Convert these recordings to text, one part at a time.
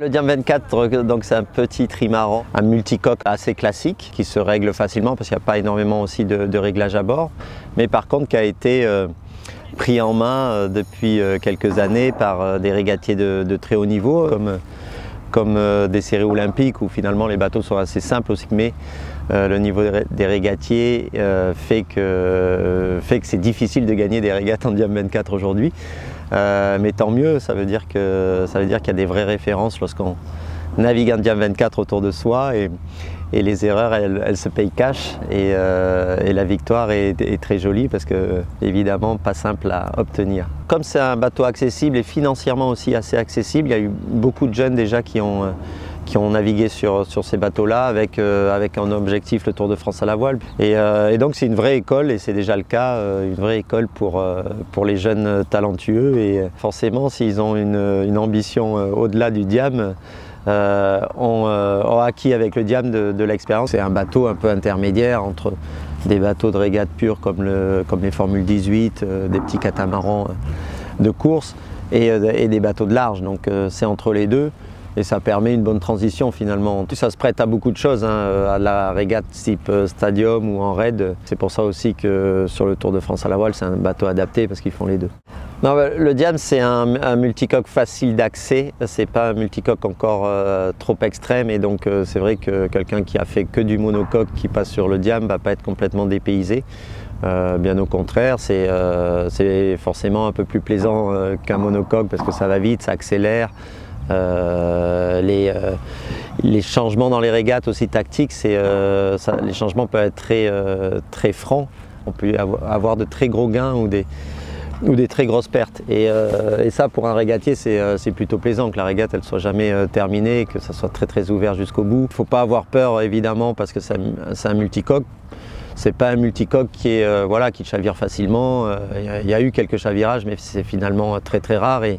Le Diam 24, donc c'est un petit trimaran, un multicoque assez classique qui se règle facilement parce qu'il n'y a pas énormément aussi de réglage à bord, mais par contre qui a été pris en main depuis quelques années par des régatiers de très haut niveau comme des séries olympiques où finalement les bateaux sont assez simples aussi, mais le niveau des régatiers fait que c'est difficile de gagner des régates en Diam 24 aujourd'hui. Mais tant mieux, ça veut dire qu'il y a des vraies références lorsqu'on navigue en Diam 24 autour de soi et les erreurs elles se payent cash et la victoire est très jolie parce que évidemment pas simple à obtenir. Comme c'est un bateau accessible et financièrement aussi assez accessible, il y a eu beaucoup de jeunes déjà qui ont navigué sur ces bateaux-là avec un objectif, le Tour de France à la voile. Et donc c'est une vraie école, et c'est déjà le cas, une vraie école pour les jeunes talentueux. Et forcément, s'ils ont une ambition au-delà du Diam, ont acquis avec le Diam de l'expérience. C'est un bateau un peu intermédiaire entre des bateaux de régate pure comme les Formule 18, des petits catamarans de course et des bateaux de large. Donc c'est entre les deux. Et ça permet une bonne transition finalement. Ça se prête à beaucoup de choses, à la régate type stadium ou en raid. C'est pour ça aussi que sur le Tour de France à la voile, c'est un bateau adapté parce qu'ils font les deux. Non, le Diam, c'est un multicoque facile d'accès. C'est pas un multicoque encore trop extrême, et donc c'est vrai que quelqu'un qui a fait que du monocoque qui passe sur le Diam va pas être complètement dépaysé. Bien au contraire, c'est forcément un peu plus plaisant qu'un monocoque parce que ça va vite, ça accélère. Les changements dans les régates aussi tactiques, les changements peuvent être très francs. On peut avoir de très gros gains ou des très grosses pertes. Et ça, pour un régatier, c'est plutôt plaisant que la régate elle soit jamais terminée, que ça soit très ouvert jusqu'au bout. Il ne faut pas avoir peur évidemment parce que c'est un multicoque. C'est pas un multicoque qui chavire facilement. Il y a eu quelques chavirages, mais c'est finalement très rare. Et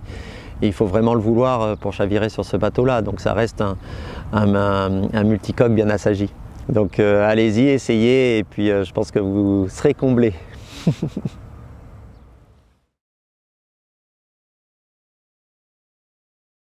il faut vraiment le vouloir pour chavirer sur ce bateau-là. Donc ça reste un multicoque bien assagi. Donc allez-y, essayez, et puis je pense que vous serez comblés.